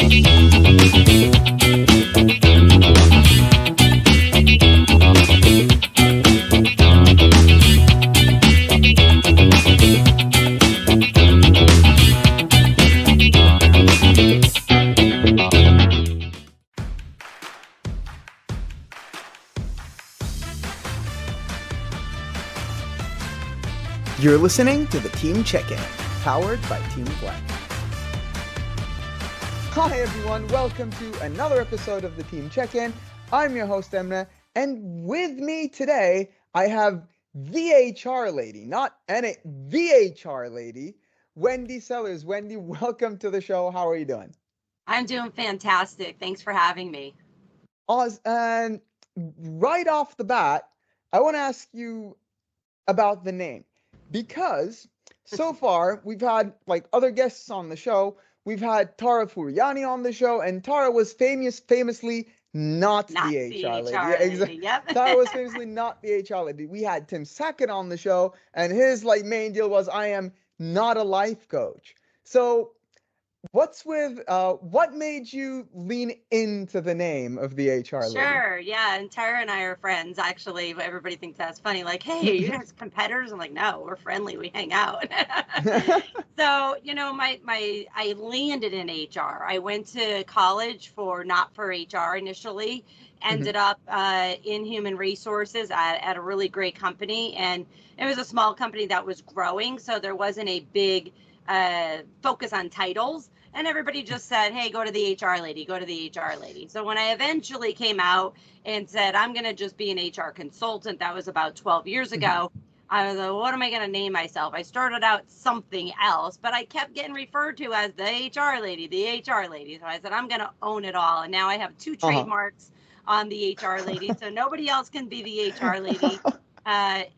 You're listening to the Team Check-In, powered by Teamflect. Hi everyone, welcome to another episode of the Team Check-In. I'm your host Emre, and with me today I have the HR lady, not any, the HR lady, Wendy Sellers. Wendy, welcome to the show. How are you doing? I'm doing fantastic. Thanks for having me. And right off the bat, I want to ask you about the name. Because so far we've had like other guests on the show. We've had Tara Furiani on the show, and Tara was famously not the HR lady. Yeah, exactly. Yep. Tara was famously not the HR lady. We had Tim Sackett on the show, and his like main deal was I am not a life coach. So what made you lean into the name of the HR lady? Sure. Yeah. And Tara and I are friends, actually. But everybody thinks that's funny. Like, hey, you guys competitors? I'm like, no, we're friendly. We hang out. So, I landed in HR. I went to college not for HR initially, ended up in human resources at a really great company. And it was a small company that was growing. So there wasn't a big focus on titles. And everybody just said, hey, go to the HR lady, go to the HR lady. So when I eventually came out and said, I'm going to just be an HR consultant, that was about 12 years ago. I was like, what am I going to name myself? I started out something else, but I kept getting referred to as the HR lady, the HR lady. So I said, I'm going to own it all. And now I have two trademarks on the HR lady. So nobody else can be the HR lady.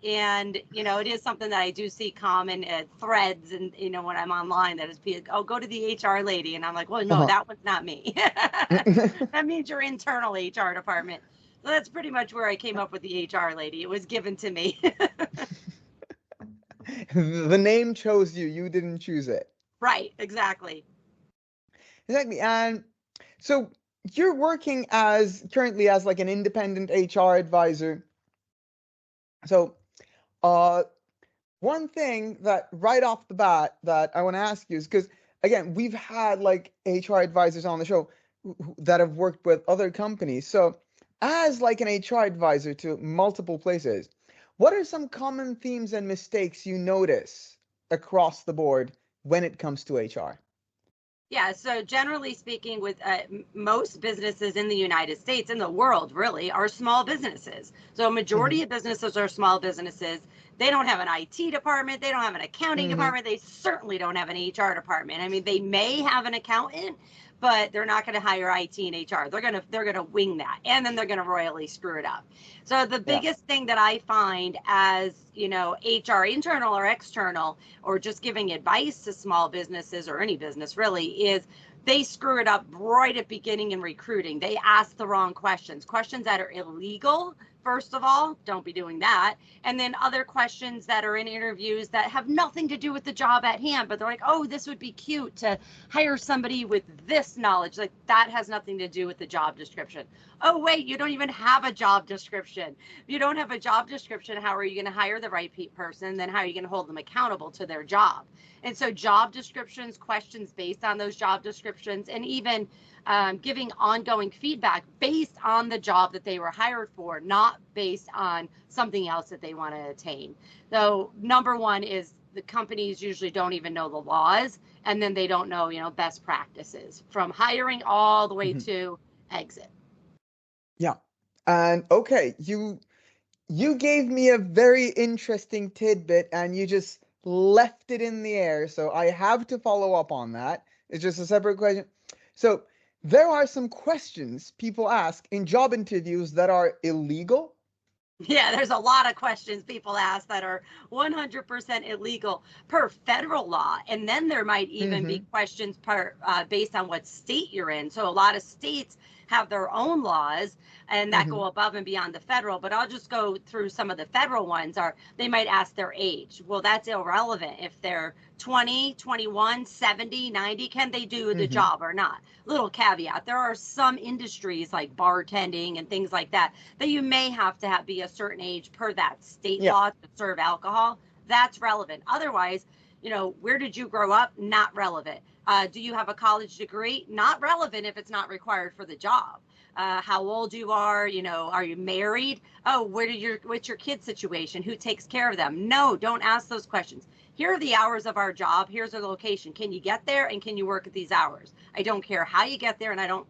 And, it is something that I do see common threads and, when I'm online that is, oh, go to the HR lady. And I'm like, well, no, that one's not me. That means your internal HR department. So that's pretty much where I came up with the HR lady. It was given to me. The name chose you. You didn't choose it. Right. Exactly. Exactly. And so you're working currently as like an independent HR advisor. So, one thing that right off the bat that I want to ask you is because again, we've had like HR advisors on the show that have worked with other companies. So, as like an HR advisor to multiple places, what are some common themes and mistakes you notice across the board when it comes to HR? Yeah, so generally speaking, with most businesses in the United States, in the world really, are small businesses. So a majority of businesses are small businesses. They don't have an IT department. They don't have an accounting department. They certainly don't have an HR department. I mean, they may have an accountant, but they're not going to hire IT and HR. They're gonna wing that, and then they're going to royally screw it up. So the biggest thing that I find as, HR internal or external, or just giving advice to small businesses or any business really, is they screw it up right at beginning in recruiting. They ask the wrong questions that are illegal. First of all, don't be doing that. And then other questions that are in interviews that have nothing to do with the job at hand, but they're like, oh, this would be cute to hire somebody with this knowledge. Like that has nothing to do with the job description. Oh, wait, you don't even have a job description. If you don't have a job description, how are you going to hire the right person? Then how are you going to hold them accountable to their job? And so job descriptions, questions based on those job descriptions, and even giving ongoing feedback based on the job that they were hired for, not based on something else that they want to attain. So number one is the companies usually don't even know the laws, and then they don't know, best practices from hiring all the way to exit. Yeah. And okay, you gave me a very interesting tidbit and you just left it in the air. So I have to follow up on that. It's just a separate question. So there are some questions people ask in job interviews that are illegal. Yeah, there's a lot of questions people ask that are 100% illegal per federal law. And then there might even be questions based on what state you're in. So a lot of states have their own laws and that Mm-hmm. go above and beyond the federal, but I'll just go through some of the federal ones. Are they might ask their age. Well, that's irrelevant. If they're 20, 21, 70, 90, can they do the Mm-hmm. job or not? Little caveat, there are some industries like bartending and things like that you may have to be a certain age per that state Yeah. law to serve alcohol. That's relevant. Otherwise, where did you grow up? Not relevant. Do you have a college degree? Not relevant if it's not required for the job. How old you are, are you married? Oh, what's your kid situation? Who takes care of them? No, don't ask those questions. Here are the hours of our job. Here's the location. Can you get there and can you work at these hours? I don't care how you get there, and I don't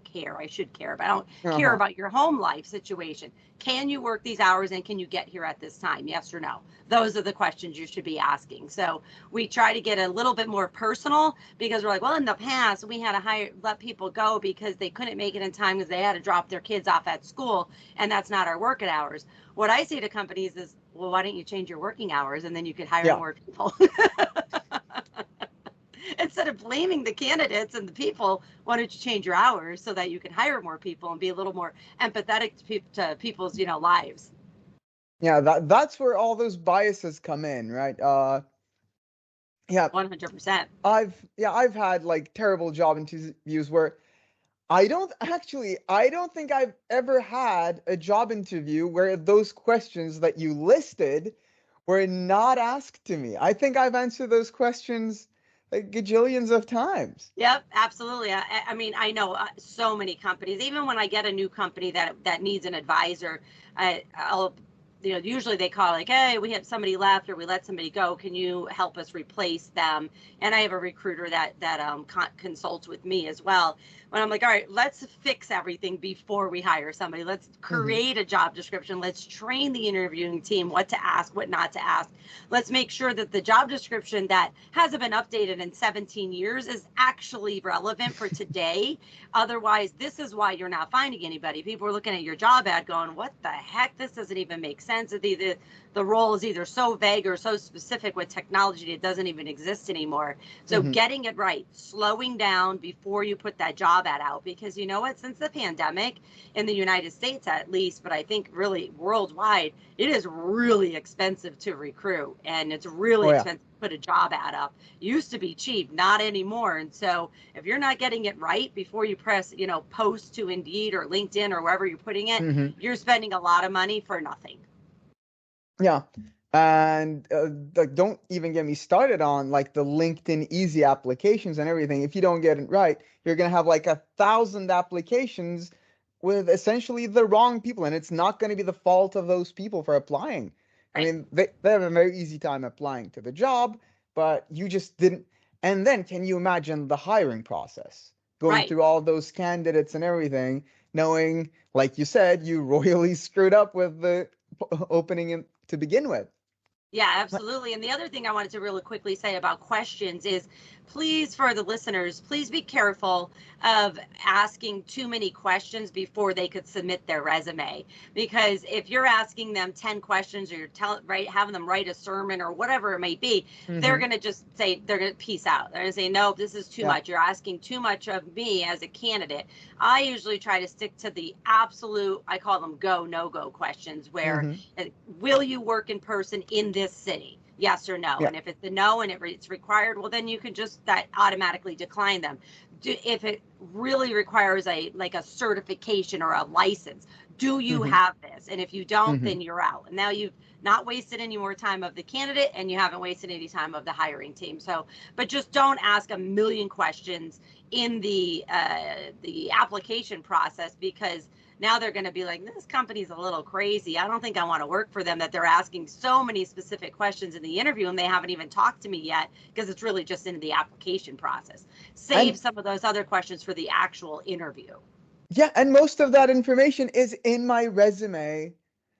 care. I should care, but I don't care Uh-huh. about your home life situation. Can you work these hours and can you get here at this time? Yes or no? Those are the questions you should be asking. So we try to get a little bit more personal because we're like, well, in the past, we had to let people go because they couldn't make it in time because they had to drop their kids off at school, and that's not our working hours. What I say to companies is, well, why don't you change your working hours and then you could hire Yeah. more people? Instead of blaming the candidates and the people, why don't you change your hours so that you can hire more people and be a little more empathetic to people's, lives? Yeah, that's where all those biases come in, right? Yeah, 100%. I've had like terrible job interviews where I don't think I've ever had a job interview where those questions that you listed were not asked to me. I think I've answered those questions like gajillions of times. Yep, absolutely. I mean, I know so many companies. Even when I get a new company that needs an advisor, I'll, usually they call like, hey, we have somebody left or we let somebody go. Can you help us replace them? And I have a recruiter that consults with me as well. When I'm like, all right, let's fix everything before we hire somebody. Let's Hmm. create a job description. Let's train the interviewing team what to ask, what not to ask. Let's make sure that the job description that hasn't been updated in 17 years is actually relevant for today. Otherwise, this is why you're not finding anybody. People are looking at your job ad going, what the heck? This doesn't even make sense. The role is either so vague or so specific with technology that doesn't even exist anymore. So Hmm. getting it right, slowing down before you put that job ad out, because you know what, since the pandemic in the United States at least, but I think really worldwide, it is really expensive to recruit and it's really Oh yeah. expensive to put a job ad up. Used to be cheap, not anymore. And so if you're not getting it right before you press, post to Indeed or LinkedIn or wherever you're putting it, Hmm. you're spending a lot of money for nothing. Yeah. And like, don't even get me started on like the LinkedIn easy applications and everything. If you don't get it right, you're gonna have like 1,000 applications with essentially the wrong people, and it's not going to be the fault of those people for applying. I Right. mean, they have a very easy time applying to the job, but you just didn't. And then, can you imagine the hiring process? Going Right. through all those candidates and everything, knowing, like you said, you royally screwed up with the opening to begin with. Yeah, absolutely. And the other thing I wanted to really quickly say about questions is please, for the listeners, please be careful of asking too many questions before they could submit their resume. Because if you're asking them 10 questions or having them write a sermon or whatever it may be, they're Hmm. going to just say, they're going to peace out. They're going to say, no, this is too Yeah. much. You're asking too much of me as a candidate. I usually try to stick to the absolute, I call them go, no go questions, where Hmm. will you work in person in this city? Yes or no? Yeah. And if it's a no and it's required, well, then you can just that automatically decline them. If it really requires a certification or a license, do you Hmm. have this? And if you don't, Hmm. then you're out. And now you've not wasted any more time of the candidate and you haven't wasted any time of the hiring team. So, but just don't ask a million questions in the application process, because now they're going to be like, this company's a little crazy. I don't think I want to work for them, that they're asking so many specific questions in the interview and they haven't even talked to me yet, because it's really just in the application process. Save And some of those other questions for the actual interview. yeah, and most of that information is in my resume.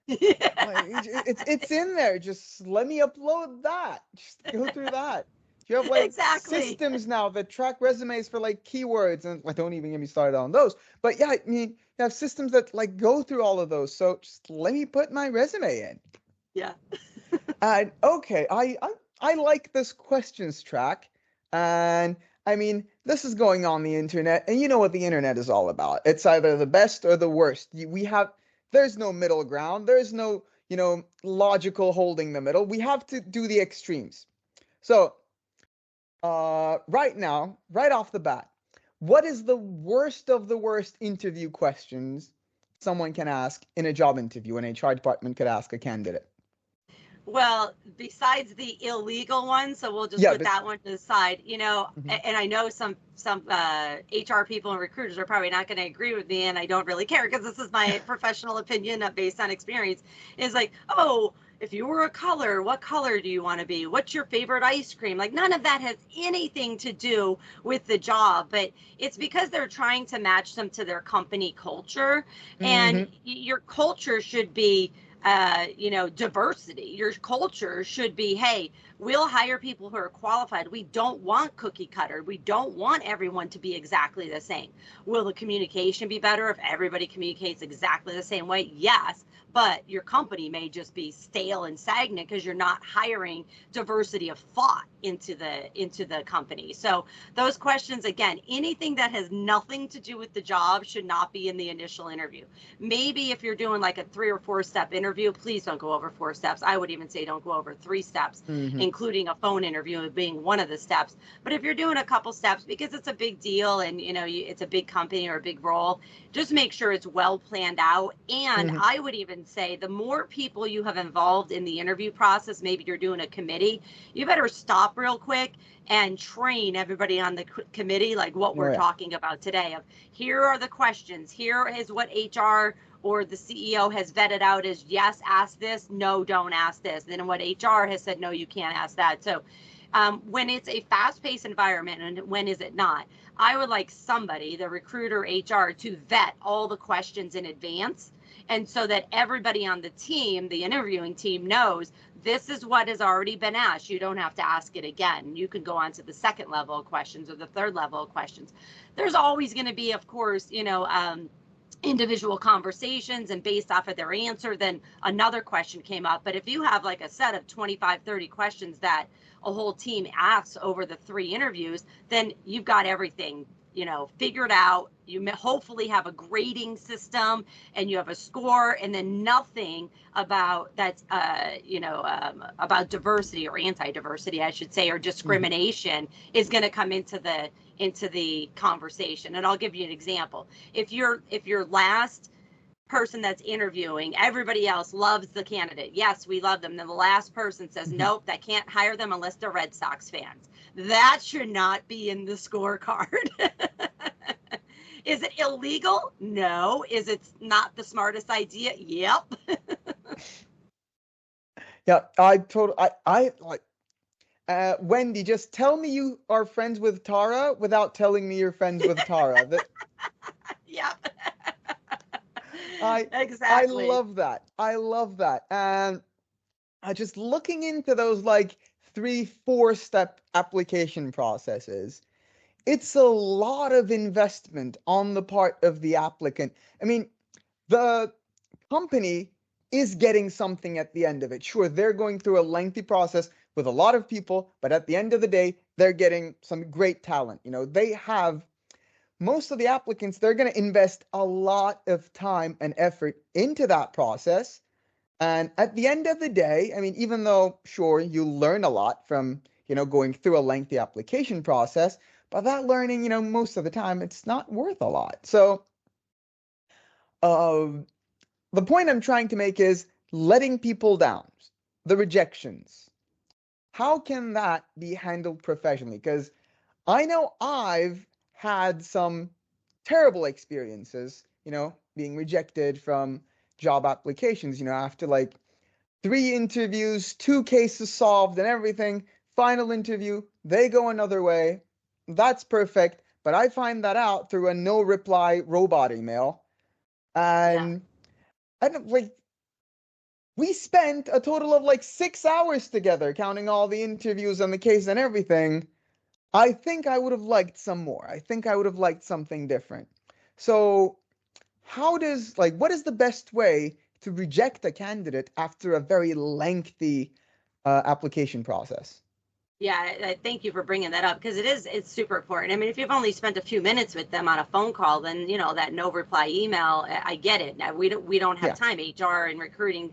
Like it's in there. Just let me upload that. Just go through that. You have like Exactly. systems now that track resumes for like keywords, and like don't even get me started on those. But yeah, I mean, you have systems that like go through all of those. So just let me put my resume in. Yeah. And okay, I like this questions track, and I mean, this is going on the internet, and you know what the internet is all about. It's either the best or the worst. There's no middle ground. There's no, logical holding the middle. We have to do the extremes. So, right now, right off the bat, what is the worst of the worst interview questions someone can ask in a job interview, an HR department could ask a candidate? Well, besides the illegal one, so we'll just Yeah, put but that one to the side, mhm, and I know some HR people and recruiters are probably not going to agree with me, and I don't really care because this is my professional opinion based on experience. Is like, oh, if you were a color, what color do you want to be? What's your favorite ice cream? Like none of that has anything to do with the job, but it's because they're trying to match them to their company culture, and mhm, your culture should be diversity. Your culture should be, hey, we'll hire people who are qualified. We don't want cookie cutter. We don't want everyone to be exactly the same. Will the communication be better if everybody communicates exactly the same way? Yes. But your company may just be stale and stagnant because you're not hiring diversity of thought into the company. So those questions, again, anything that has nothing to do with the job should not be in the initial interview. Maybe if you're doing like a 3 or 4 step interview, please don't go over 4 steps. I would even say don't go over 3 steps, mhm. including a phone interview being one of the steps. But if you're doing a couple steps because it's a big deal and it's a big company or a big role, just make sure it's well planned out. And Mhm. I would even say the more people you have involved in the interview process, maybe you're doing a committee, you better stop real quick and train everybody on the committee like what Oh we're yeah. talking about today of here are the questions, here is what HR or the CEO has vetted out as yes, ask this, no, don't ask this. Then what HR has said, no, you can't ask that. So when it's a fast-paced environment and when is it not, I would like somebody, the recruiter, HR, to vet all the questions in advance. And so that everybody on the team, the interviewing team, knows this is what has already been asked. You don't have to ask it again. You can go on to the second level of questions or the third level of questions. There's always going to be, of course, individual conversations, and based off of their answer then another question came up. But if you have like a set of 25, 30 questions that a whole team asks over the 3 interviews, then you've got everything figured out. You hopefully have a grading system and you have a score, and then nothing about that's about diversity or anti-diversity, I should say, or Mhm. discrimination is going to come into the conversation. And I'll give you an example. If your last person that's interviewing, everybody else loves the candidate, yes, we love them, then the last person says Mhm. nope, that can't hire them unless they're Red Sox fans, that should not be in the scorecard. Is it illegal? No. Is it not the smartest idea? Yep. Yeah, I like Wendy, just tell me you are friends with Tara without telling me you're friends with Tara. That Yep. I I Exactly. love that. I love that. And just looking into those like 3, 4 step application processes, it's a lot of investment on the part of the applicant. I mean, the company is getting something at the end of it. Sure, they're going through a lengthy process with a lot of people, but at the end of the day, they're getting some great talent. They have most of the applicants, they're going to invest a lot of time and effort into that process. And at the end of the day, I mean, even though, sure, you learn a lot from, going through a lengthy application process, but that learning, most of the time, it's not worth a lot. So, uh, the point I'm trying to make is letting people down, the rejections. How can that be handled professionally? Because I know I've had some terrible experiences, being rejected from job applications, after like 3 interviews, 2 cases solved and everything. Final interview, they go another way. That's perfect. But I find that out through a no reply robot email. Yeah. And I don't like we spent a total of like 6 hours together, counting all the interviews and the case and everything. I think I would have liked some more. I think I would have liked something different. So, what is the best way to reject a candidate after a very lengthy application process? Yeah, thank you for bringing that up because it's super important. I mean, if you've only spent a few minutes with them on a phone call, then that no reply email, I get it. Now, we don't have Yeah. time. HR and recruiting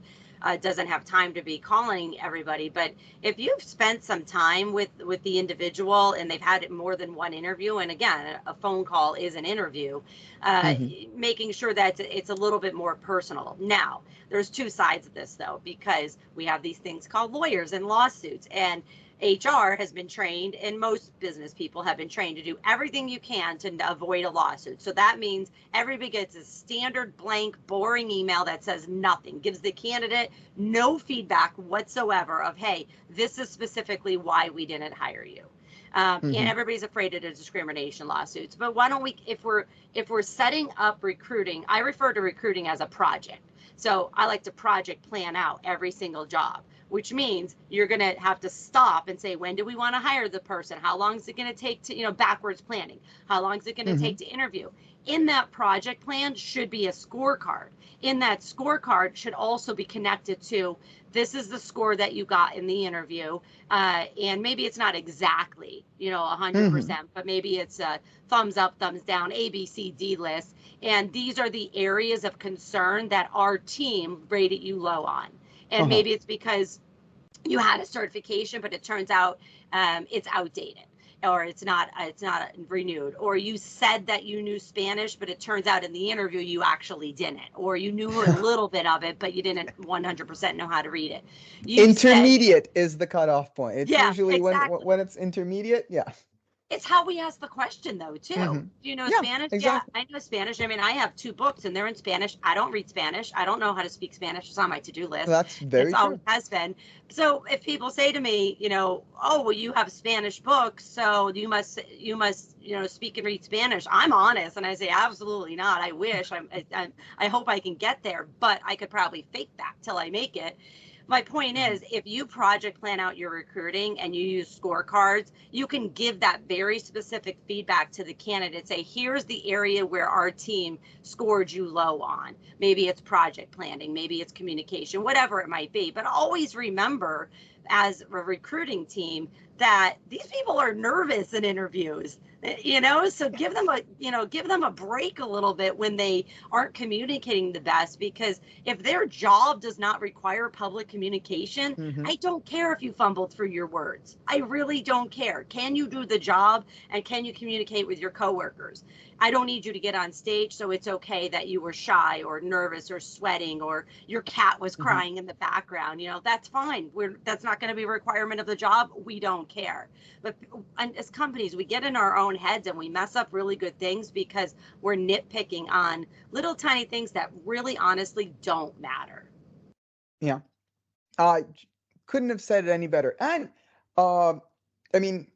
doesn't have time to be calling everybody. But if you've spent some time with the individual and they've had more than one interview, and again, a phone call is an interview, Hmm. making sure that it's a little bit more personal. Now, there's two sides of this though, because we have these things called lawyers and lawsuits, and HR has been trained, and most business people have been trained to do everything you can to avoid a lawsuit. So that means everybody gets a standard blank, boring email that says nothing, gives the candidate no feedback whatsoever of, hey, this is specifically why we didn't hire you. And Hmm. everybody's afraid of the discrimination lawsuits. But why don't we, if we're setting up recruiting, I refer to recruiting as a project. So I like to project plan out every single job, which means you're going to have to stop and say, when do we want to hire the person? How long is it going to take to, backwards planning? How long is it going to Hmm. take to interview? In that project plan should be a scorecard. In that scorecard should also be connected to, this is the score that you got in the interview. And maybe it's not exactly, Hmm. 100%, but maybe it's a thumbs up, thumbs down, A, B, C, D list. And these are the areas of concern that our team rated you low on. And Uh-huh. maybe it's because you had a certification, but it turns out it's outdated, or it's not renewed, or you said that you knew Spanish, but it turns out in the interview you actually didn't, or you knew a little bit of it, but you didn't 100% know how to read it. You said, Intermediate is the cutoff point. It's yeah, usually exactly. when it's intermediate. Yeah. It's how we ask the question, though, too. Hmm. Do you know Yeah, Spanish? Yeah, exactly. I know Spanish. I mean, I have 2 books and they're in Spanish. I don't read Spanish. I don't know how to speak Spanish. It's on my to-do list. That's It's very always true. has been. So if people say to me, oh, well, you have Spanish books, so you must, speak and read Spanish. I'm honest, and I say, absolutely not. I wish. I hope I can get there, but I could probably fake that till I make it. My point Hmm. is, if you project plan out your recruiting and you use scorecards, you can give that very specific feedback to the candidate. Say, here's the area where our team scored you low on. Maybe it's project planning, maybe it's communication, whatever it might be. But always remember, as a recruiting team, that these people are nervous in interviews. So give them a break a little bit when they aren't communicating the best, because if their job does not require public communication, Hmm. I don't care if you fumbled through your words. I really don't care. Can you do the job, and can you communicate with your coworkers? I don't need you to get on stage, so it's okay that you were shy or nervous or sweating or your cat was Hmm. crying in the background. That's fine. That's not going to be a requirement of the job. We don't care. But as companies, we get in our own heads and we mess up really good things because we're nitpicking on little tiny things that really honestly don't matter. Yeah. I couldn't have said it any better. And uh, I mean,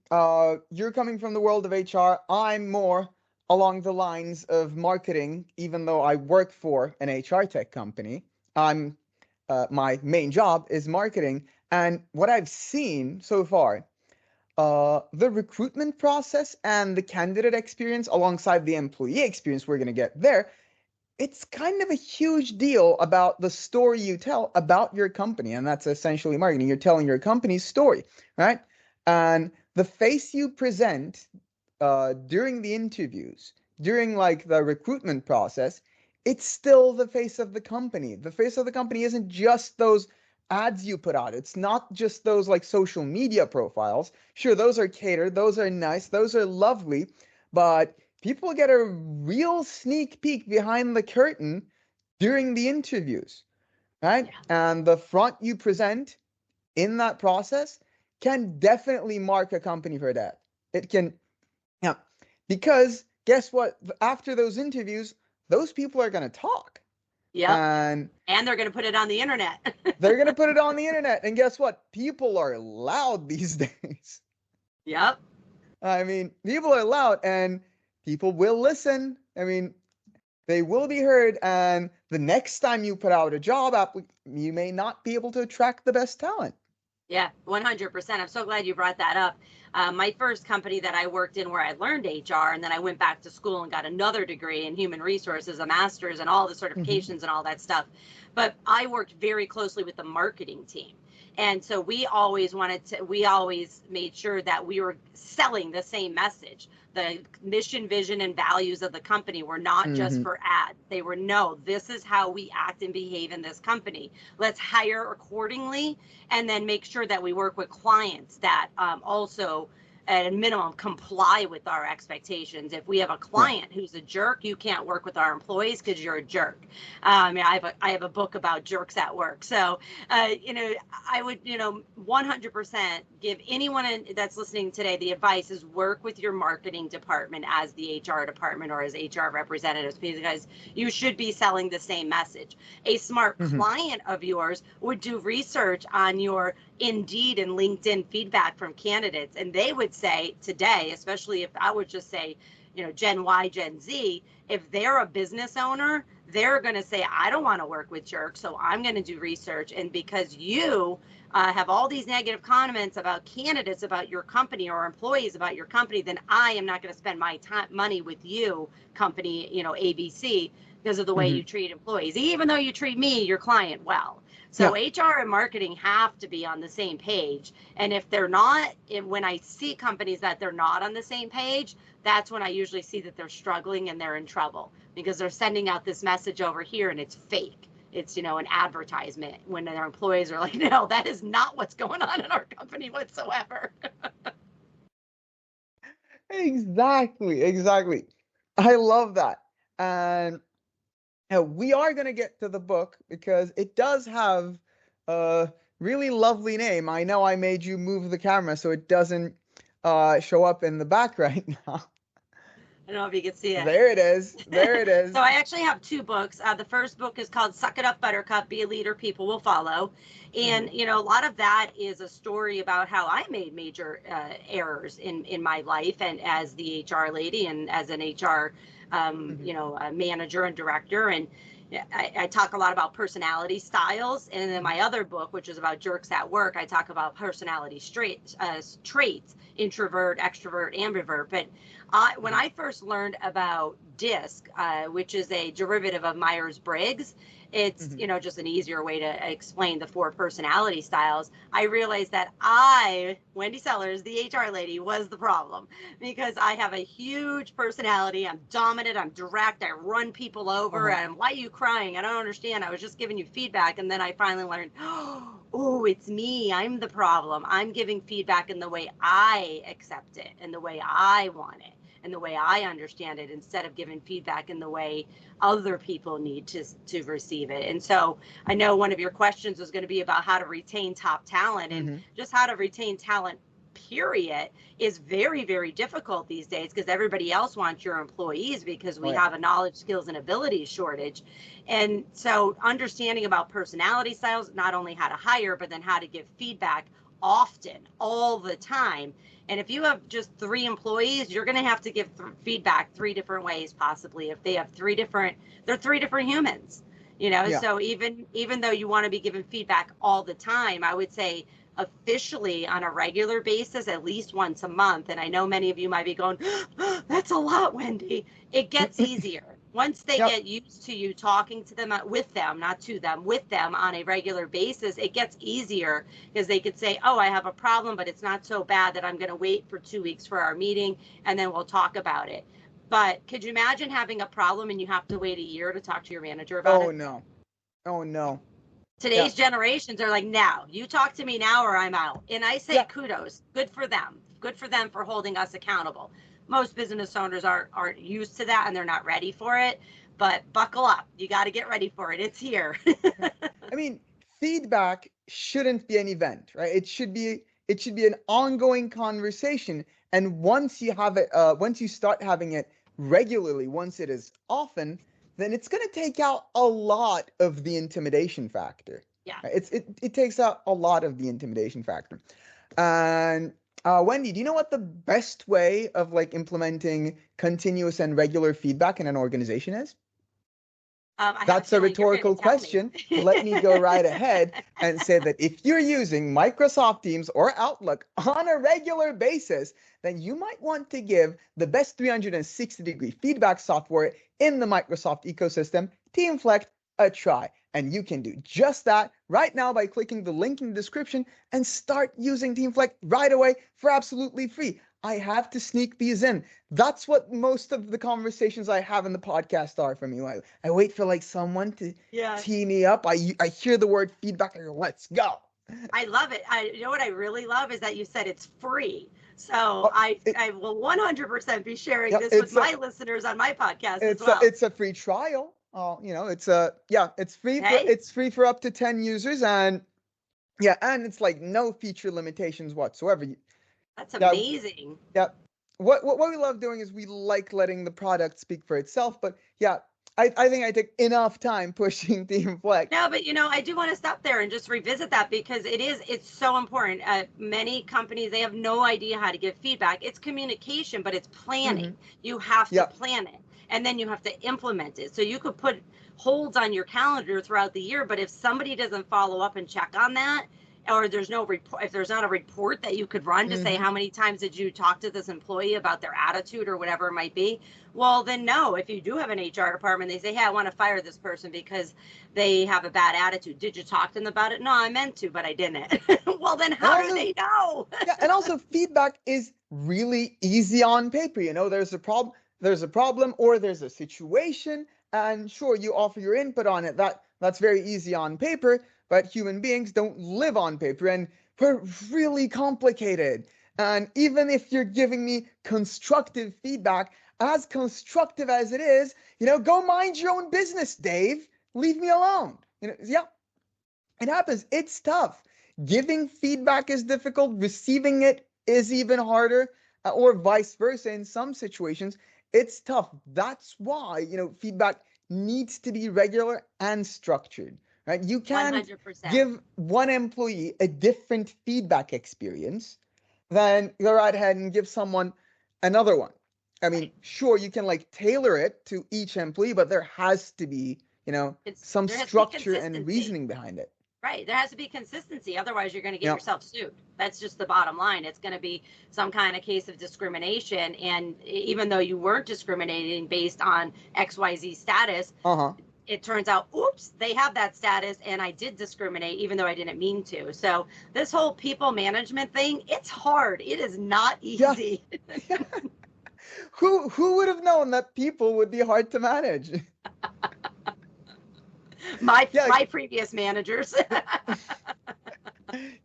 you're coming from the world of HR. I'm more along the lines of marketing, even though I work for an HR tech company. I'm my main job is marketing, and what I've seen so far, the recruitment process and the candidate experience alongside the employee experience we're going to get there, it's kind of a huge deal about the story you tell about your company. And that's essentially marketing. You're telling your company's story, right? And the face you present during the interviews, during like the recruitment process, it's still the face of the company. The face of the company isn't just those ads you put out. It's not just those like social media profiles. Sure, those are catered, those are nice, those are lovely, but people get a real sneak peek behind the curtain during the interviews, right? Yeah. And the front you present in that process can definitely mark a company for that. It can, yeah, because guess what? After those interviews, those people are going to talk, Yep. and And they're going to put it on the internet. they're going to put it on the internet. And guess what? People are loud these days. Yep. I mean, people are loud and people will listen. I mean, they will be heard, and the next time you put out a job app, you may not be able to attract the best talent. Yeah, 100%. I'm so glad you brought that up. My first company that I worked in, where I learned HR, and then I went back to school and got another degree in human resources, a master's, and all the Hmm. certifications and all that stuff. But I worked very closely with the marketing team. And so we always made sure that we were selling the same message. The mission, vision, and values of the company were not just for ads. They were, no, this is how we act and behave in this company. Let's hire accordingly, and then make sure that we work with clients that also at a minimum comply with our expectations. If we have a client who's a jerk, you can't work with our employees because you're a jerk. I have a book about jerks at work. So, I would, 100% give anyone that's listening today the advice is work with your marketing department as the HR department or as HR representatives, because you should be selling the same message. A smart client of yours would do research on your Indeed and LinkedIn feedback from candidates, and they would say today, especially if I would just say, Gen Y, Gen Z, if they're a business owner, they're going to say, I don't want to work with jerks, so I'm going to do research. And because you have all these negative comments about candidates, about your company, or employees about your company, then I am not going to spend my money with you, company, ABC, because of the way you treat employees, even though you treat me, your client, well. So HR and marketing have to be on the same page. And if they're not, when I see companies that they're not on the same page, that's when I usually see that they're struggling and they're in trouble, because they're sending out this message over here and it's fake. It's, an advertisement, when their employees are like, no, that is not what's going on in our company whatsoever. Exactly. I love that. And we are going to get to the book because it does have a really lovely name. I know I made you move the camera so it doesn't show up in the back right now. I don't know if you can see it. There it is. So I actually have two books. The first book is called Suck It Up, Buttercup, Be a Leader People Will Follow. And, a lot of that is a story about how I made major errors in my life, and as the HR lady and as an HR, manager and director. And I talk a lot about personality styles. And in my other book, which is about jerks at work, I talk about personality traits, introvert, extrovert, ambivert. But when I first learned about DISC, which is a derivative of Myers-Briggs, it's, just an easier way to explain the 4 personality styles. I realized that Wendy Sellers, the HR lady, was the problem, because I have a huge personality. I'm dominant. I'm direct. I run people over. And why are you crying? I don't understand. I was just giving you feedback. And then I finally learned, oh, it's me. I'm the problem. I'm giving feedback in the way I accept it and the way I want it and the way I understand it, instead of giving feedback in the way other people need to receive it. And so I know one of your questions was going to be about how to retain top talent, and just how to retain talent, period, is very, very difficult these days, because everybody else wants your employees, because we have a knowledge, skills, and abilities shortage. And so understanding about personality styles, not only how to hire, but then how to give feedback often, all the time. And if you have just 3 employees, you're going to have to give feedback 3 different ways, possibly. If they have they're 3 different humans, So even though you want to be giving feedback all the time, I would say officially on a regular basis, at least once a month. And I know many of you might be going, that's a lot, Wendy. It gets easier. Once they get used to you talking to them, with them, not to them, with them on a regular basis, it gets easier, because they could say, oh, I have a problem, but it's not so bad that I'm going to wait for 2 weeks for our meeting, and then we'll talk about it. But could you imagine having a problem and you have to wait a year to talk to your manager about it? Oh, no. Today's generations are like, now, you talk to me now or I'm out. And I say kudos, good for them. Good for them for holding us accountable. Most business owners aren't used to that, and they're not ready for it, but buckle up. You got to get ready for it. It's here. I mean, feedback shouldn't be an event, right? It should be an ongoing conversation. And once you have it, once you start having it regularly, once it is often, then it's going to take out a lot of the intimidation factor. Yeah. Right? It takes out a lot of the intimidation factor. And Wendy, do you know what the best way of implementing continuous and regular feedback in an organization is? That's a rhetorical question. Let me go right ahead and say that if you're using Microsoft Teams or Outlook on a regular basis, then you might want to give the best 360-degree feedback software in the Microsoft ecosystem, Teamflect, a try. And you can do just that right now by clicking the link in the description and start using Teamflect right away for absolutely free. I have to sneak these in. That's what most of the conversations I have in the podcast are from you. I wait for like someone to tee me up. I hear the word feedback. I go, let's go. I love it. You know what I really love is that you said it's free. So I will 100% be sharing this with my listeners on my podcast as well. It's a free trial. It's free. It's free for up to 10 users, and it's like no feature limitations whatsoever. That's amazing. What we love doing is we like letting the product speak for itself. But I think I take enough time pushing Teamflect. No, but I do want to stop there and just revisit that because it's so important. Many companies, they have no idea how to give feedback. It's communication, but it's planning. Mm-hmm. You have to plan it, and then you have to implement it. So you could put holds on your calendar throughout the year, but if somebody doesn't follow up and check on that, or there's no report, if there's not a report that you could run to say how many times did you talk to this employee about their attitude or whatever it might be, well then no. If you do have an HR department, they say, hey, I want to fire this person because they have a bad attitude. Did you talk to them about it? No, I meant to, but I didn't. Well then how do they know? And also feedback is really easy on paper. There's a problem or there's a situation, and sure, you offer your input on it. That's very easy on paper. But human beings don't live on paper, and we're really complicated. And even if you're giving me constructive feedback, as constructive as it is, go mind your own business, Dave. Leave me alone. It happens. It's tough. Giving feedback is difficult. Receiving it is even harder, or vice versa. In some situations, it's tough. That's why, feedback needs to be regular and structured. Right? You can't 100%. Give one employee a different feedback experience than go right ahead and give someone another one. I mean, sure, you can like tailor it to each employee, but there has to be, some structure and reasoning behind it. Right. There has to be consistency. Otherwise, you're going to get yourself sued. That's just the bottom line. It's going to be some kind of case of discrimination. And even though you weren't discriminating based on XYZ status, it turns out, oops, they have that status and I did discriminate even though I didn't mean to. So this whole people management thing, it's hard. It is not easy. Yeah. Who would have known that people would be hard to manage? My previous managers.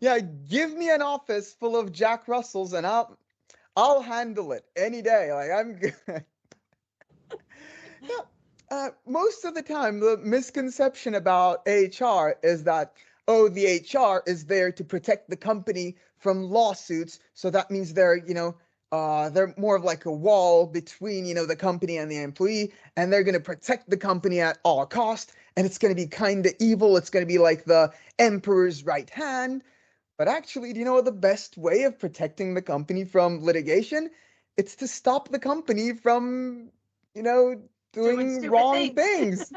Give me an office full of Jack Russells and I'll handle it any day. Like I'm good. Most of the time, the misconception about HR is that, the HR is there to protect the company from lawsuits. So that means they're more of like a wall between, the company and the employee, and they're going to protect the company at all cost. And it's going to be kind of evil. It's going to be like the emperor's right hand. But actually, do you know what the best way of protecting the company from litigation? It's to stop the company from, doing wrong things.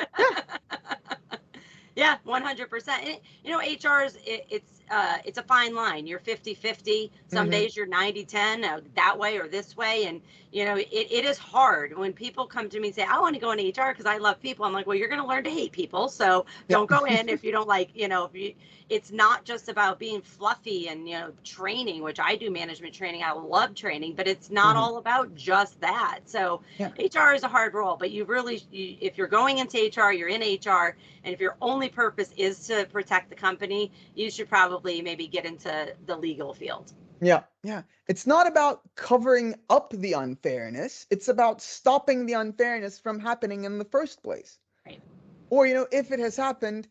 Yeah, 100%. HR is it's a fine line. You're 50-50. Some days you're 90-10 that way or this way. And, it is hard when people come to me and say, I want to go into HR because I love people. I'm like, well, you're going to learn to hate people. So don't go in if you don't like, it's not just about being fluffy and, training, which I do management training. I love training, but it's not all about just that. So HR is a hard role, but if you're going into HR, you're in HR. And if your only purpose is to protect the company, you should probably maybe get into the legal field. Yeah. It's not about covering up the unfairness. It's about stopping the unfairness from happening in the first place. Right. Or, if it has happened,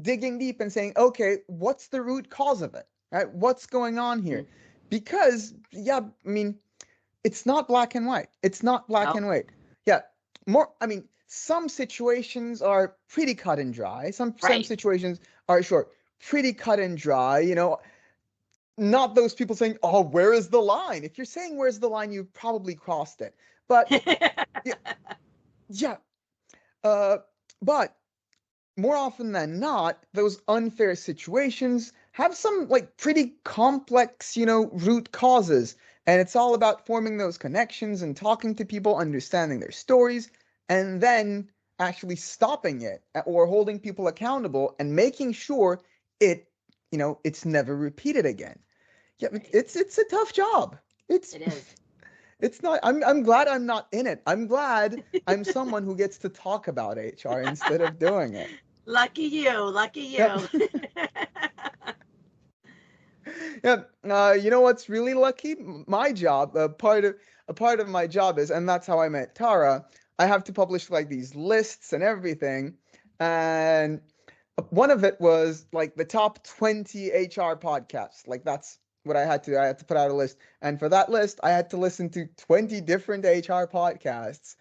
digging deep and saying, okay, what's the root cause of it? Right? What's going on here? Because, it's not black and white. It's not black and white. Yeah. Some situations are pretty cut and dry. Some situations are pretty cut and dry, not those people saying, oh, where is the line? If you're saying where's the line, you've probably crossed it. But but more often than not, those unfair situations have some like pretty complex, root causes. And it's all about forming those connections and talking to people, understanding their stories, and then actually stopping it or holding people accountable and making sure it, it's never repeated again. Yeah, Right. it's a tough job. It's It is. it's not. I'm glad I'm not in it. I'm glad I'm someone who gets to talk about HR instead of doing it. Lucky you. Lucky Yep. you. Yeah. You know what's really lucky? My job, a part of my job is, and that's how I met Tara. I have to publish like these lists and everything, and one of it was like the top 20 HR podcasts. Like that's what I had to do. I had to put out a list, and for that list, I had to listen to 20 different HR podcasts.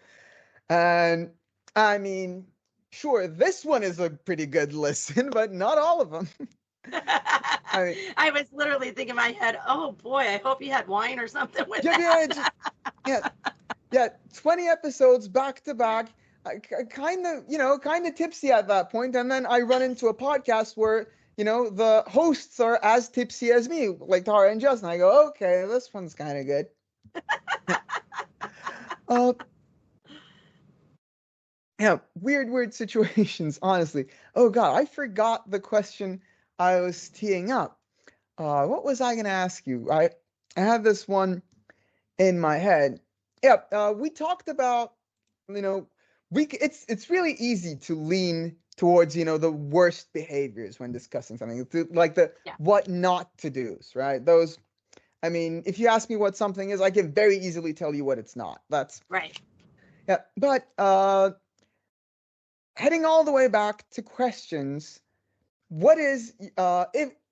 And I mean, sure, this one is a pretty good listen, but not all of them. I mean, I was literally thinking in my head, oh boy, I hope you had wine or something with yeah, that. yeah, yeah, 20 episodes back to back. I kind of tipsy at that point, and then I run into a podcast where the hosts are as tipsy as me, like Tara and Justin. I go, okay, this one's kind of good. Uh, yeah, weird situations, honestly. Oh God, I forgot the question I was teeing up. What was I gonna ask you? I have this one in my head. Yeah, we talked about, you know, it's really easy to lean towards, the worst behaviors when discussing something, like the Yeah, what not to do's, right? Those, I mean, if you ask me what something is, I can very easily tell you what it's not. That's right. yeah, but heading all the way back to questions, what is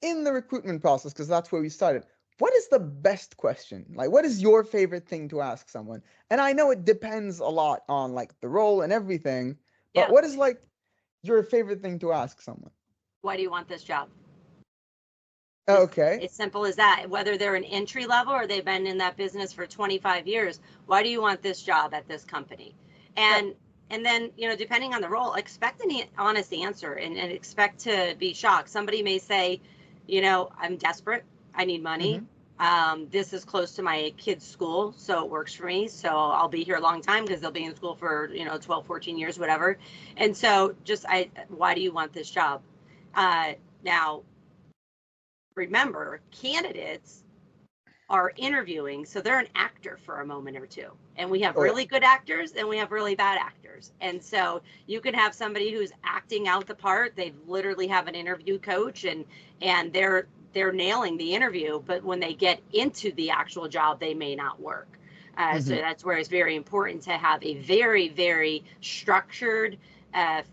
in the recruitment process, because that's where we started, what is the best question? Like, what is your favorite thing to ask someone? And I know it depends a lot on like the role and everything, but Yeah. what is like your favorite thing to ask someone? Why do you want this job? Just Okay. as simple as that. Whether they're an entry level or they've been in that business for 25 years, why do you want this job at this company? Yep. And then, depending on the role, expect an honest answer and expect to be shocked. Somebody may say, I'm desperate. I need money. Mm-hmm. This is close to my kid's school, so it works for me. So I'll be here a long time because they'll be in school for, 12, 14 years, whatever. And so why do you want this job? Now, remember, candidates are interviewing, so they're an actor for a moment or two. And we have Oh yeah. really good actors and we have really bad actors. And so you can have somebody who's acting out the part. They literally have an interview coach and they're nailing the interview, but when they get into the actual job, they may not work. So Mm-hmm. that's where it's very important to have a very, very structured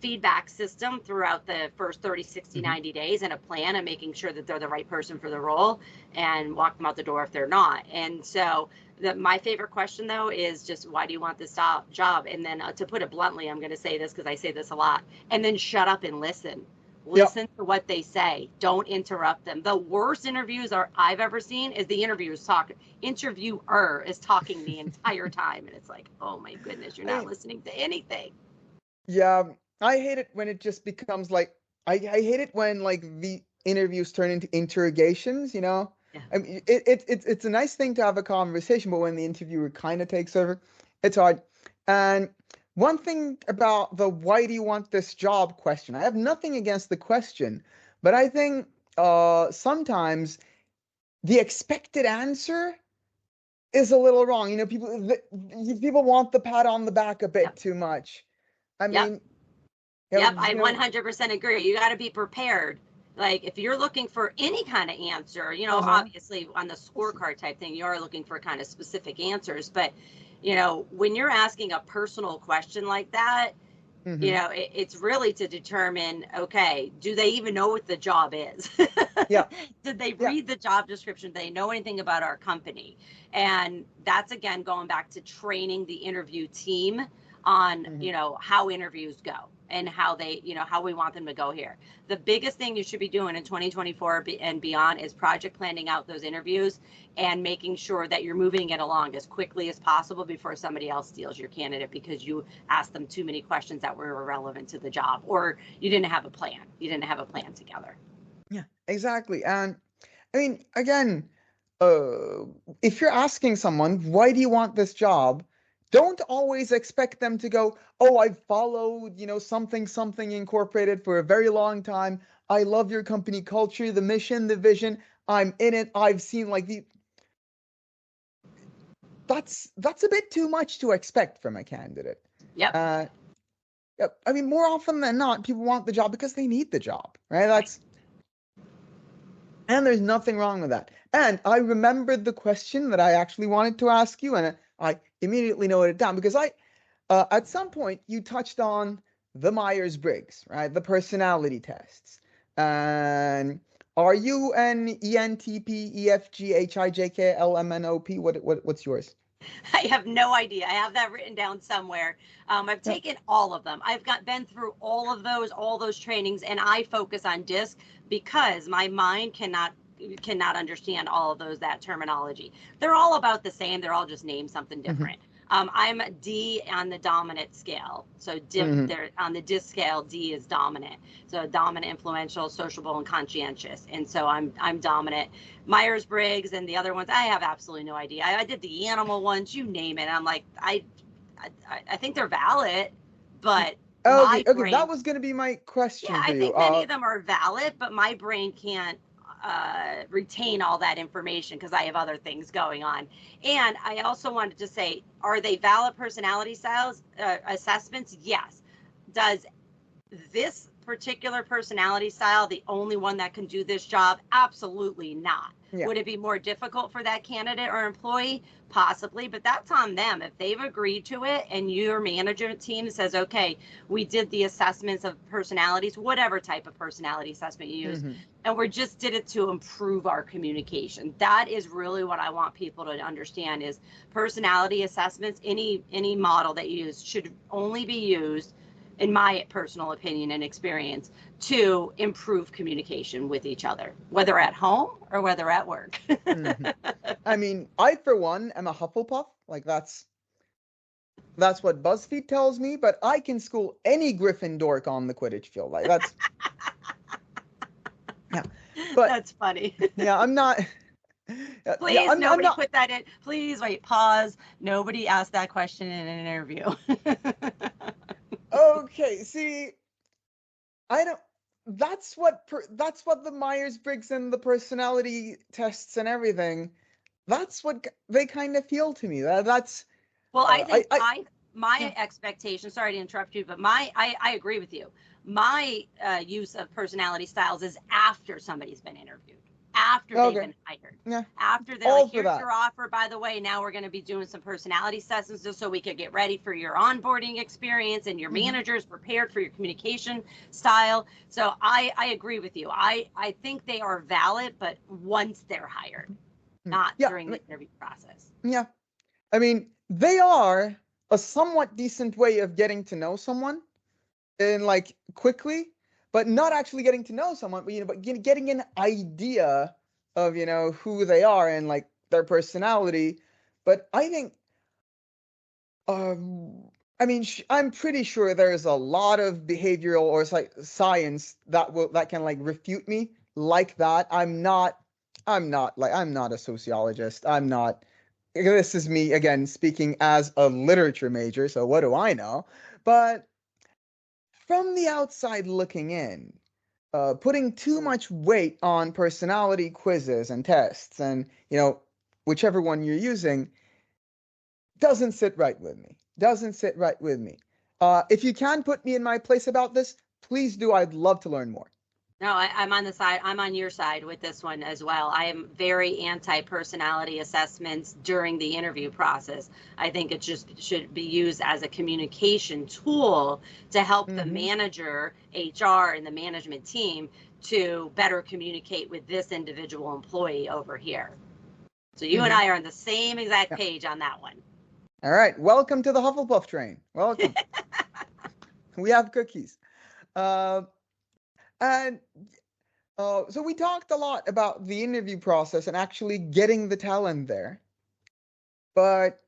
feedback system throughout the first 30, 60, Mm-hmm. 90 days and a plan and making sure that they're the right person for the role and walk them out the door if they're not. And so my favorite question though is just, why do you want this job? And then to put it bluntly, I'm going to say this because I say this a lot, and then shut up and listen. Yep. Listen to what they say. Don't interrupt them. The worst interviews I've ever seen is the interviewer is talking the entire time. And it's like, oh my goodness, you're I not mean, listening to anything. yeah, I hate it when it just becomes like I hate it when like the interviews turn into interrogations, Yeah. I mean it's a nice thing to have a conversation, but when the interviewer kind of takes over, it's hard. And one thing about the why do you want this job question, I have nothing against the question, but I think sometimes the expected answer is a little wrong. People want the pat on the back a bit Yep. too much. I Yep. mean, Yep, I 100% agree. You got to be prepared. Like if you're looking for any kind of answer, uh-huh. obviously on the scorecard type thing, you are looking for kind of specific answers. But, when you're asking a personal question like that, Mm-hmm. it's really to determine, okay, do they even know what the job is? Yeah. Did they Yeah. read the job description? Do they know anything about our company? And that's again going back to training the interview team on, Mm-hmm. how interviews go and how they, how we want them to go here. The biggest thing you should be doing in 2024 and beyond is project planning out those interviews and making sure that you're moving it along as quickly as possible before somebody else steals your candidate because you asked them too many questions that were irrelevant to the job, or you didn't have a plan. You didn't have a plan together. Yeah, exactly. And I mean, again, uh, if you're asking someone, why do you want this job? don't always expect them to go, oh, I've followed, something incorporated for a very long time. I love your company culture, the mission, the vision. I'm in it. I've seen like that's a bit too much to expect from a candidate. Yep. I mean, more often than not, people want the job because they need the job, right? And there's nothing wrong with that. And I remembered the question that I actually wanted to ask you, and I immediately noted it down because at some point, you touched on the Myers-Briggs, right? The personality tests. And are you an ENTP, EFG, HIJK, LMNOP? What's yours? I have no idea. I have that written down somewhere. I've taken all of them. I've been through all those trainings, and I focus on DISC because my mind cannot understand all of that terminology. They're all about the same. They're all just named something different. I'm D on the dominant scale. So they're on the DISC scale, D is dominant. So dominant, influential, sociable, and conscientious. And so I'm dominant. Myers-Briggs and the other ones, I have absolutely no idea. I did the animal ones, you name it. I'm like, I think they're valid, but okay, that was going to be my question for you. I think many of them are valid, but my brain can't retain all that information because I have other things going on. And I also wanted to say, are they valid personality styles assessments? Yes. Does this particular personality style the only one that can do this job? Absolutely not. Yeah. Would it be more difficult for that candidate or employee? Possibly, but that's on them. If they've agreed to it and your management team says, okay, we did the assessments of personalities, whatever type of personality assessment you use, and we just did it to improve our communication. That is really what I want people to understand is personality assessments, any model that you use should only be used, in my personal opinion and experience, to improve communication with each other, whether at home or whether at work. I mean, I, for one, am a Hufflepuff. Like, that's what BuzzFeed tells me, but I can school any Gryffindor on the Quidditch field. Like, that's... Yeah. But that's funny. Yeah, I'm not... Please, nobody put that in. Please, wait, pause. Nobody asked that question in an interview. Okay, see, I don't... That's what the Myers-Briggs and the personality tests and everything, that's what they kind of feel to me. That's... Well, I think my expectation, sorry to interrupt you, but I agree with you. My use of personality styles is after somebody's been interviewed, after they've been hired, after they're like, here's your offer, by the way, now we're going to be doing some personality sessions just so we could get ready for your onboarding experience and your managers prepared for your communication style. So I agree with you. I think they are valid, but once they're hired, not during the interview process. Yeah. I mean, they are a somewhat decent way of getting to know someone and like quickly, but not actually getting to know someone, but getting an idea of, who they are and like their personality. But I think, I mean, I'm pretty sure there's a lot of behavioral or science that can like refute me like that. I'm not a sociologist. This is me again speaking as a literature major, so what do I know? But from the outside looking in, putting too much weight on personality quizzes and tests and, whichever one you're using doesn't sit right with me. If you can put me in my place about this, please do. I'd love to learn more. No, I'm on your side with this one as well. I am very anti-personality assessments during the interview process. I think it just should be used as a communication tool to help the manager, HR, and the management team to better communicate with this individual employee over here. So you and I are on the same exact page on that one. All right. Welcome to the Hufflepuff train. Welcome. We have cookies. And so we talked a lot about the interview process and actually getting the talent there. But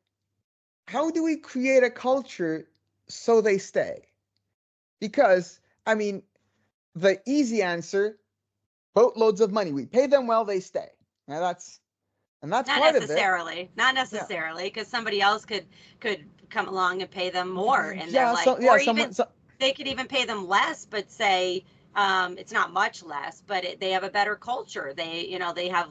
how do we create a culture so they stay? Because, I mean, the easy answer, boatloads of money. We pay them well, they stay. Now that's not part necessarily, of it. Not necessarily, because somebody else could come along and pay them more, and they're Yeah, like, so yeah, or someone even so, they could even pay them less, but say it's not much less, but they have a better culture. They have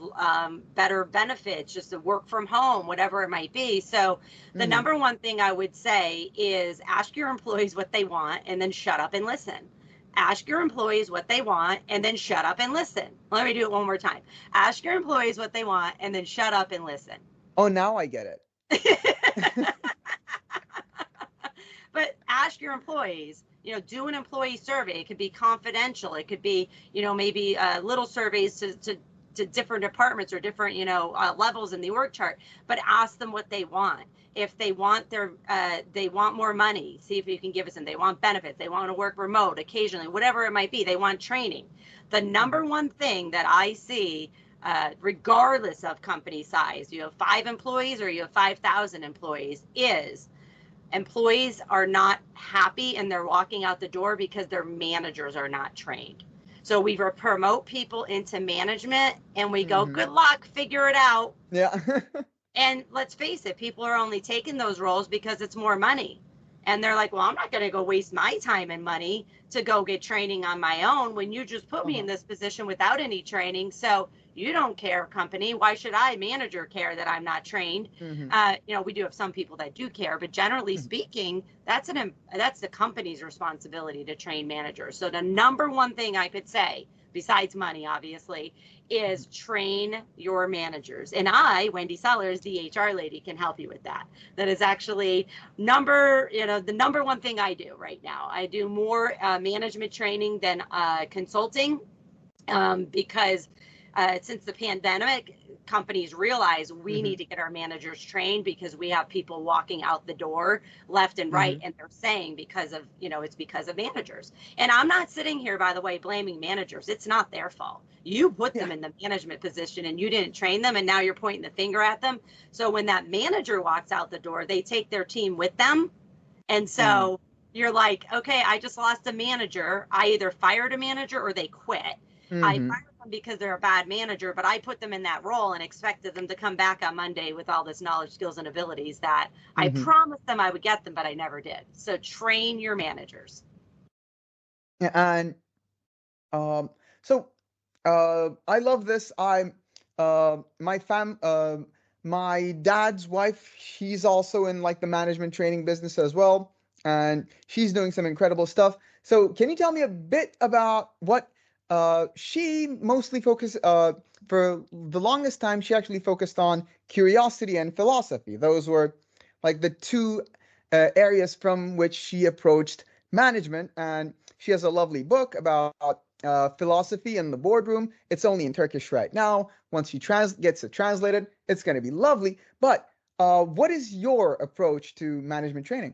better benefits, just to work from home, whatever it might be. So the mhm. number one thing I would say is ask your employees what they want and then shut up and listen. Ask your employees what they want and then shut up and listen. Let me do it one more time. Ask your employees what they want and then shut up and listen. Oh, now I get it. But ask your employees, do an employee survey. It could be confidential. It could be, maybe little surveys to different departments or different, levels in the org chart, but ask them what they want. If they want they want more money, see if you can give us them. They want benefits. They want to work remote occasionally, whatever it might be. They want training. The number one thing that I see, regardless of company size, you have 5 employees or you have 5,000 employees, is employees are not happy and they're walking out the door because their managers are not trained. So we promote people into management and we go, Mhm. good luck, figure it out. Yeah. And let's face it, people are only taking those roles because it's more money. And they're like, well, I'm not going to go waste my time and money to go get training on my own when you just put me in Uh-huh. this position without any training. So you don't care, company. Why should I, manager, care that I'm not trained? Mhm. We do have some people that do care, but generally Mhm. speaking, that's the company's responsibility to train managers. So the number one thing I could say, besides money, obviously, is train your managers. And I, Wendy Sellers, the HR lady, can help you with that. That is actually the number one thing I do right now. I do more management training than consulting, because since the pandemic, companies realize we need Mhm. to get our managers trained because we have people walking out the door left and right, Mhm. and they're saying it's because of managers. And I'm not sitting here, by the way, blaming managers. It's not their fault. You put Yeah. them in the management position and you didn't train them, and now you're pointing the finger at them. So when that manager walks out the door, they take their team with them. And Mhm. so you're like, okay, I just lost a manager. I either fired a manager or they quit. I Mhm. fired them because they're a bad manager, but I put them in that role and expected them to come back on Monday with all this knowledge, skills, and abilities that I Mhm. promised them I would get them, but I never did. So train your managers. Yeah, and um so I love this. My dad's wife, she's also in like the management training business as well, and she's doing some incredible stuff. So can you tell me a bit about what she mostly focused for the longest time she actually focused on curiosity and philosophy. Those were like the two areas from which she approached management, and she has a lovely book about philosophy in the boardroom. It's only in Turkish right now. Once she gets it translated, it's going to be lovely. But what is your approach to management training?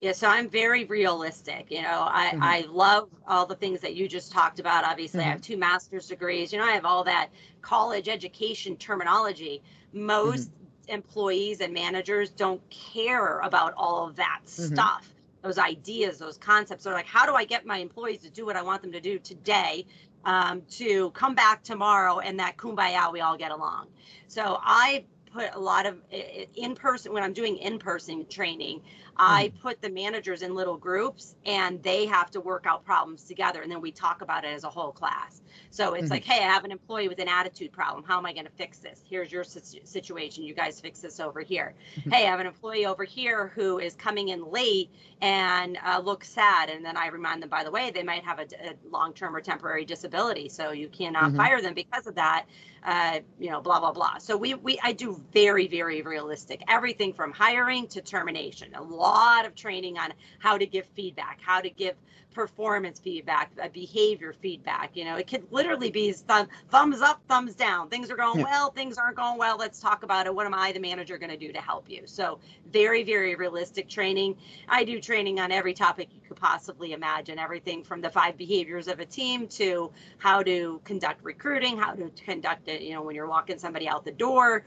Yeah, so I'm very realistic. Hmm. I love all the things that you just talked about. Obviously, I have Hmm. 2 master's degrees. I have all that college education terminology. Hmm. Most employees and managers don't care about all of that Hmm. stuff, those ideas, those concepts. They're like, how do I get my employees to do what I want them to do today, to come back tomorrow and that kumbaya, we all get along. So I put a lot of in person when I'm doing in person training. I Hmm. put the managers in little groups and they have to work out problems together. And then we talk about it as a whole class. So it's Hmm. like, hey, I have an employee with an attitude problem. How am I going to fix this? Here's your situation. You guys fix this over here. Hey, I have an employee over here who is coming in late and looks sad. And then I remind them, by the way, they might have a long-term or temporary disability. So you cannot Hmm. fire them because of that. Blah, blah, blah. So I do very, very realistic, everything from hiring to termination, a lot of training on how to give feedback, how to give performance feedback, behavior feedback. It could literally be thumbs up, thumbs down. Things are going Yeah. well, things aren't going well. Let's talk about it. What am I, the manager, going to do to help you? So very, very realistic training. I do training on every topic you could possibly imagine, everything from the 5 behaviors of a team to how to conduct recruiting, how to conduct it, when you're walking somebody out the door,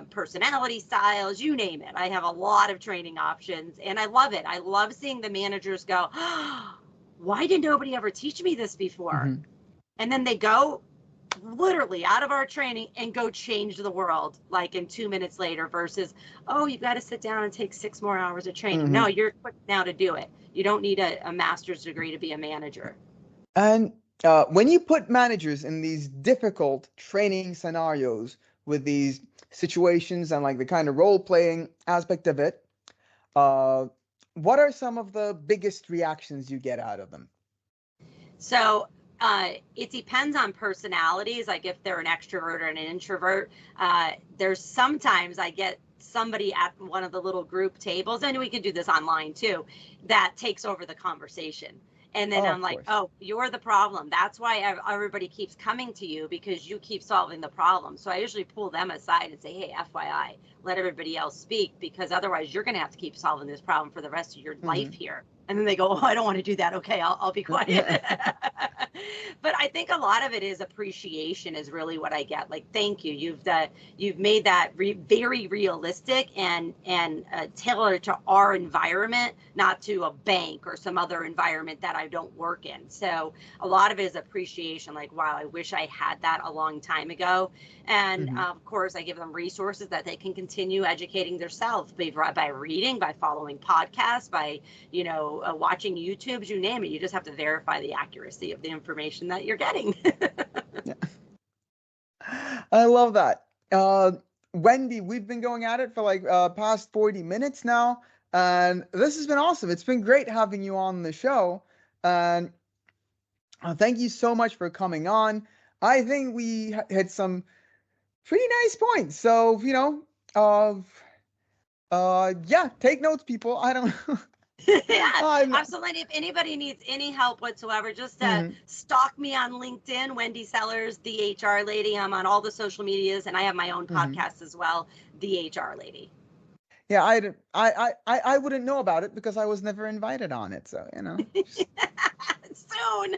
personality styles, you name it. I have a lot of training options and I love it. I love seeing the managers go, oh, why did nobody ever teach me this before? Hmm. And then they go literally out of our training and go change the world like in 2 minutes later versus, oh, you got to sit down and take 6 more hours of training. No, you're quick now to do it. You don't need a master's degree to be a manager. And when you put managers in these difficult training scenarios with these situations and like the kind of role playing aspect of it, what are some of the biggest reactions you get out of them? So it depends on personalities. Like if they're an extrovert or an introvert, there's sometimes I get somebody at one of the little group tables, and we can do this online too, that takes over the conversation. And then I'm like, oh, you're the problem. That's why everybody keeps coming to you, because you keep solving the problem. So I usually pull them aside and say, hey, FYI, let everybody else speak, because otherwise you're going to have to keep solving this problem for the rest of your life here. And then they go, oh, I don't want to do that. Okay, I'll be quiet. But I think a lot of it is appreciation is really what I get. Like, thank you. You've made that very realistic and tailored to our environment, not to a bank or some other environment that I don't work in. So a lot of it is appreciation. Like, wow, I wish I had that a long time ago. And of course, I give them resources that they can continue educating themselves by reading, by following podcasts, by, watching YouTubes, you name it. You just have to verify the accuracy of the information that you're getting. Yeah. I love that. Wendy, we've been going at it for like past 40 minutes now, and this has been awesome. It's been great having you on the show, and thank you so much for coming on. I think we hit some pretty nice points. So, yeah, take notes, people. I don't Yeah, absolutely. If anybody needs any help whatsoever, just stalk me on LinkedIn, Wendy Sellers, the HR Lady. I'm on all the social medias, and I have my own podcast as well, the HR Lady. Yeah, I wouldn't know about it because I was never invited on it. So, Soon.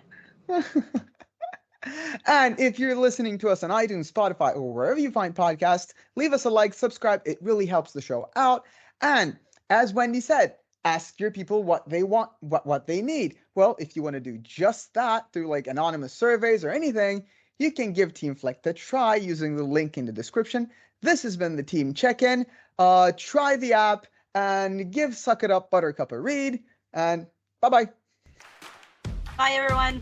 And if you're listening to us on iTunes, Spotify, or wherever you find podcasts, leave us a like, subscribe. It really helps the show out. And as Wendy said, ask your people what they want, what they need. Well, if you want to do just that through like anonymous surveys or anything, you can give Teamflect a try using the link in the description. This has been the Team Check-In. Try the app and give Suck It Up Buttercup a read. And bye-bye. Bye, everyone.